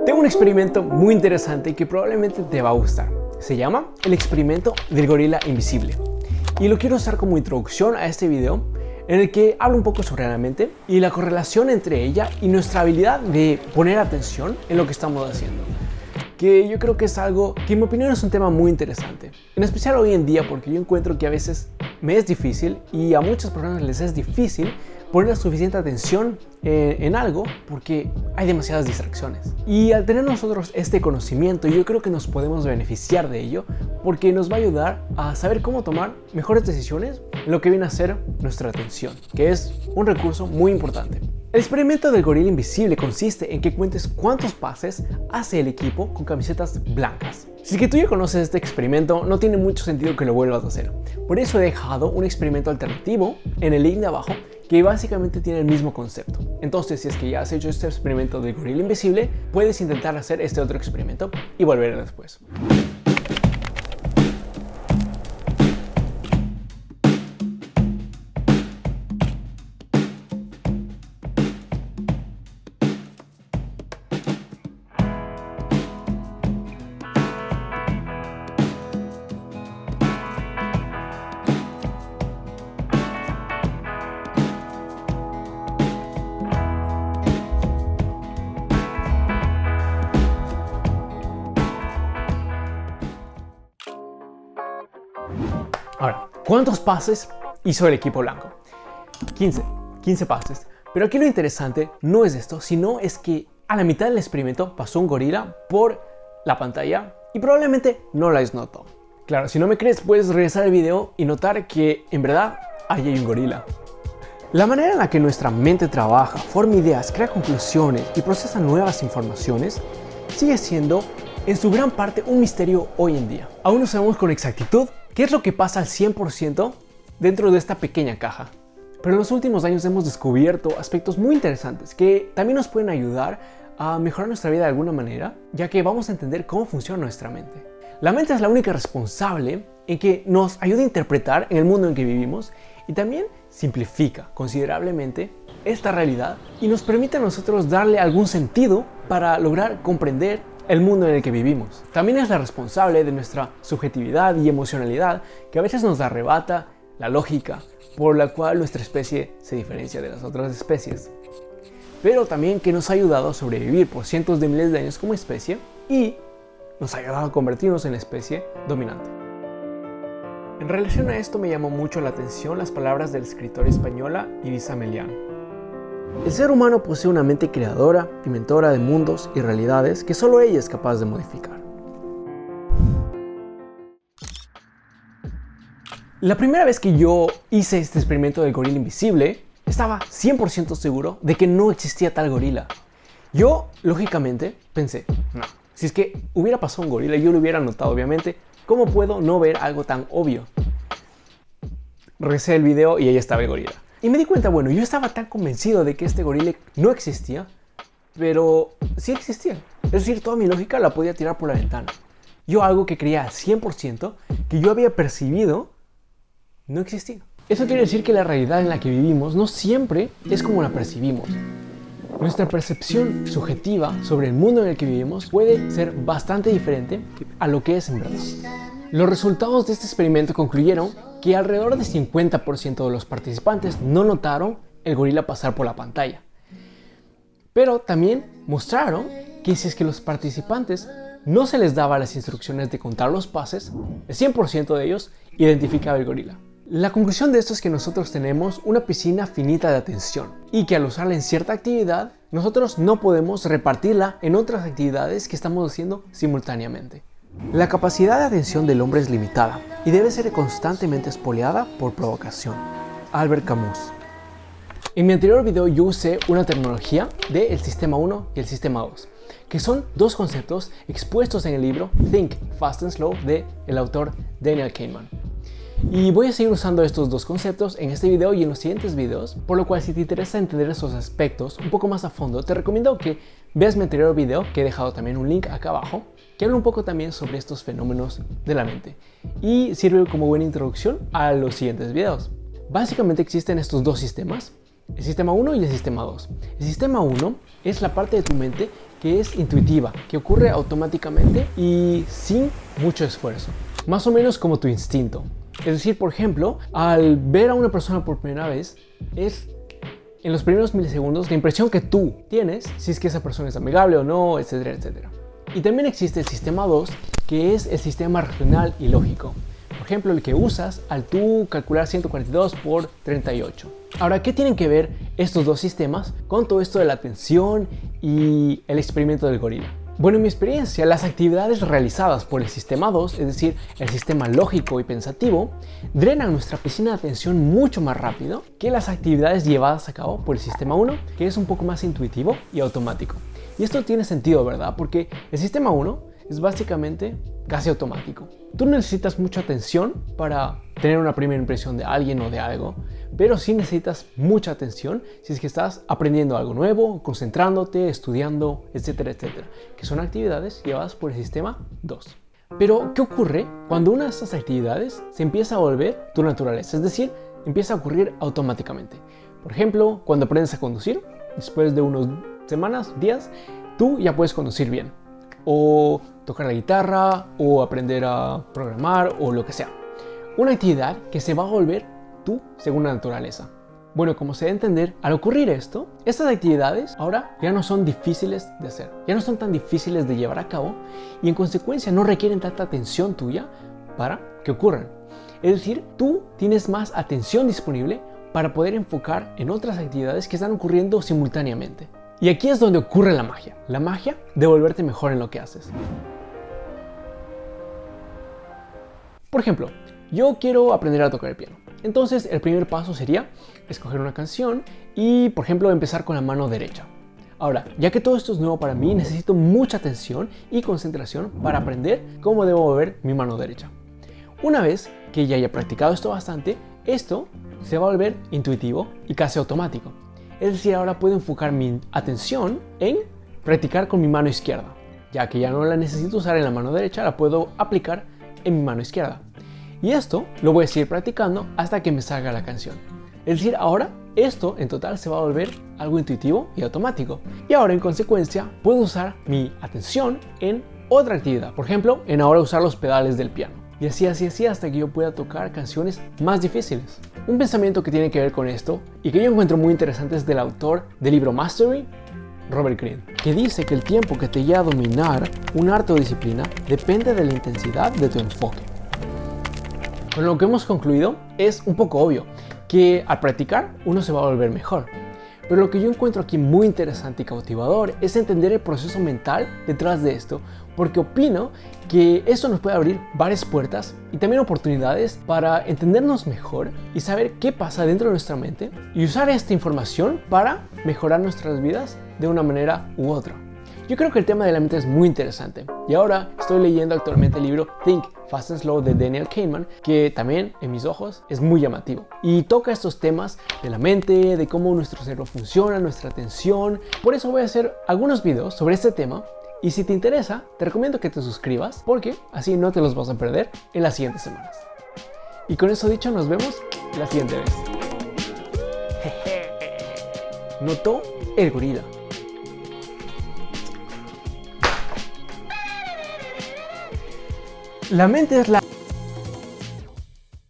Tengo un experimento muy interesante que probablemente te va a gustar. Se llama el experimento del gorila invisible. Y lo quiero usar como introducción a este video en el que hablo un poco sobre la mente y la correlación entre ella y nuestra habilidad de poner atención en lo que estamos haciendo. Que yo creo que es algo que en mi opinión es un tema muy interesante. En especial hoy en día porque yo encuentro que a veces me es difícil y a muchas personas les es difícil poner suficiente atención en algo porque hay demasiadas distracciones. Y al tener nosotros este conocimiento, yo creo que nos podemos beneficiar de ello porque nos va a ayudar a saber cómo tomar mejores decisiones en lo que viene a ser nuestra atención, que es un recurso muy importante. El experimento del gorila invisible consiste en que cuentes cuántos pases hace el equipo con camisetas blancas. Si es que tú ya conoces este experimento, no tiene mucho sentido que lo vuelvas a hacer. Por eso he dejado un experimento alternativo en el link de abajo que básicamente tiene el mismo concepto. Entonces, si es que ya has hecho este experimento del gorila invisible, puedes intentar hacer este otro experimento y volver después. Ahora, ¿cuántos pases hizo el equipo blanco? 15 pases. Pero aquí lo interesante no es esto, sino es que a la mitad del experimento pasó un gorila por la pantalla y probablemente no la notó. Claro, si no me crees, puedes regresar al video y notar que en verdad ahí hay un gorila. La manera en la que nuestra mente trabaja, forma ideas, crea conclusiones y procesa nuevas informaciones sigue siendo en su gran parte un misterio hoy en día. Aún no sabemos con exactitud qué es lo que pasa al 100% dentro de esta pequeña caja. Pero en los últimos años hemos descubierto aspectos muy interesantes que también nos pueden ayudar a mejorar nuestra vida de alguna manera, ya que vamos a entender cómo funciona nuestra mente. La mente es la única responsable en que nos ayuda a interpretar en el mundo en que vivimos y también simplifica considerablemente esta realidad y nos permite a nosotros darle algún sentido para lograr comprender el mundo en el que vivimos. También es la responsable de nuestra subjetividad y emocionalidad que a veces nos arrebata la lógica por la cual nuestra especie se diferencia de las otras especies. Pero también que nos ha ayudado a sobrevivir por cientos de miles de años como especie y nos ha ayudado a convertirnos en la especie dominante. En relación a esto me llamó mucho la atención las palabras de la escritora española Iris Melián. El ser humano posee una mente creadora, inventora de mundos y realidades que solo ella es capaz de modificar. La primera vez que yo hice este experimento del gorila invisible, estaba 100% seguro de que no existía tal gorila. Yo, lógicamente, pensé, no, si es que hubiera pasado un gorila, yo lo hubiera notado obviamente, ¿cómo puedo no ver algo tan obvio? Regresé el video y ahí estaba el gorila. Y me di cuenta, bueno, yo estaba tan convencido de que este gorila no existía, pero sí existía. Es decir, toda mi lógica la podía tirar por la ventana. Yo algo que creía al 100% que yo había percibido, no existía. Eso quiere decir que la realidad en la que vivimos no siempre es como la percibimos. Nuestra percepción subjetiva sobre el mundo en el que vivimos puede ser bastante diferente a lo que es en verdad. Los resultados de este experimento concluyeron que alrededor del 50% de los participantes no notaron el gorila pasar por la pantalla. Pero también mostraron que si es que los participantes no se les daba las instrucciones de contar los pases, el 100% de ellos identificaba el gorila. La conclusión de esto es que nosotros tenemos una piscina finita de atención y que al usarla en cierta actividad, nosotros no podemos repartirla en otras actividades que estamos haciendo simultáneamente. La capacidad de atención del hombre es limitada y debe ser constantemente espoliada por provocación. Albert Camus. En mi anterior video yo usé una terminología del sistema 1 y el sistema 2, que son dos conceptos expuestos en el libro Think Fast and Slow de el autor Daniel Kahneman. Y voy a seguir usando estos dos conceptos en este video y en los siguientes videos, por lo cual si te interesa entender esos aspectos un poco más a fondo, te recomiendo que veas mi anterior video, que he dejado también un link acá abajo, que habla un poco también sobre estos fenómenos de la mente y sirve como buena introducción a los siguientes videos. Básicamente existen estos dos sistemas el sistema 1 y el sistema 2. El sistema 1 es la parte de tu mente que es intuitiva, que ocurre automáticamente y sin mucho esfuerzo. Más o menos como tu instinto. Es decir, por ejemplo, al ver a una persona por primera vez, es en los primeros milisegundos la impresión que tú tienes, si es que esa persona es amigable o no, etcétera, etcétera. Y también existe el sistema 2, que es el sistema racional y lógico. Por ejemplo, el que usas al tú calcular 142 por 38. Ahora, ¿qué tienen que ver estos dos sistemas con todo esto de la atención y el experimento del gorila? Bueno, en mi experiencia, las actividades realizadas por el sistema 2, es decir, el sistema lógico y pensativo, drenan nuestra piscina de atención mucho más rápido que las actividades llevadas a cabo por el sistema 1, que es un poco más intuitivo y automático. Y esto tiene sentido, ¿verdad? Porque el sistema 1 es básicamente casi automático. Tú no necesitas mucha atención para tener una primera impresión de alguien o de algo, pero sí necesitas mucha atención si es que estás aprendiendo algo nuevo, concentrándote, estudiando, etcétera, etcétera, que son actividades llevadas por el sistema 2. Pero, ¿qué ocurre cuando una de estas actividades se empieza a volver tu naturaleza? Es decir, empieza a ocurrir automáticamente. Por ejemplo, cuando aprendes a conducir, después de unas semanas, días, tú ya puedes conducir bien. O tocar la guitarra, o aprender a programar, o lo que sea. Una actividad que se va a volver tu segunda naturaleza. Bueno, como se debe entender, al ocurrir esto, estas actividades ahora ya no son difíciles de hacer, ya no son tan difíciles de llevar a cabo y en consecuencia no requieren tanta atención tuya para que ocurran. Es decir, tú tienes más atención disponible para poder enfocar en otras actividades que están ocurriendo simultáneamente. Y aquí es donde ocurre la magia de volverte mejor en lo que haces. Por ejemplo, yo quiero aprender a tocar el piano. Entonces el primer paso sería escoger una canción y, por ejemplo, empezar con la mano derecha. Ahora, ya que todo esto es nuevo para mí, necesito mucha atención y concentración para aprender cómo debo mover mi mano derecha. Una vez que ya haya practicado esto bastante, esto se va a volver intuitivo y casi automático. Es decir, ahora puedo enfocar mi atención en practicar con mi mano izquierda. Ya que ya no la necesito usar en la mano derecha, la puedo aplicar en mi mano izquierda. Y esto lo voy a seguir practicando hasta que me salga la canción. Es decir, ahora esto en total se va a volver algo intuitivo y automático. Y ahora en consecuencia puedo usar mi atención en otra actividad. Por ejemplo, en ahora usar los pedales del piano. Y así hasta que yo pueda tocar canciones más difíciles. Un pensamiento que tiene que ver con esto y que yo encuentro muy interesante es del autor del libro Mastery, Robert Greene, que dice que el tiempo que te lleva a dominar un arte o disciplina depende de la intensidad de tu enfoque. Con lo que hemos concluido es un poco obvio que al practicar uno se va a volver mejor. Pero lo que yo encuentro aquí muy interesante y cautivador es entender el proceso mental detrás de esto, porque opino que esto nos puede abrir varias puertas y también oportunidades para entendernos mejor y saber qué pasa dentro de nuestra mente y usar esta información para mejorar nuestras vidas de una manera u otra. Yo creo que el tema de la mente es muy interesante y ahora estoy leyendo actualmente el libro Think, Fast and Slow de Daniel Kahneman, que también en mis ojos es muy llamativo y toca estos temas de la mente, de cómo nuestro cerebro funciona, nuestra atención. Por eso voy a hacer algunos videos sobre este tema y si te interesa te recomiendo que te suscribas porque así no te los vas a perder en las siguientes semanas. Y con eso dicho, nos vemos la siguiente vez. Notó el gorila. La mente es la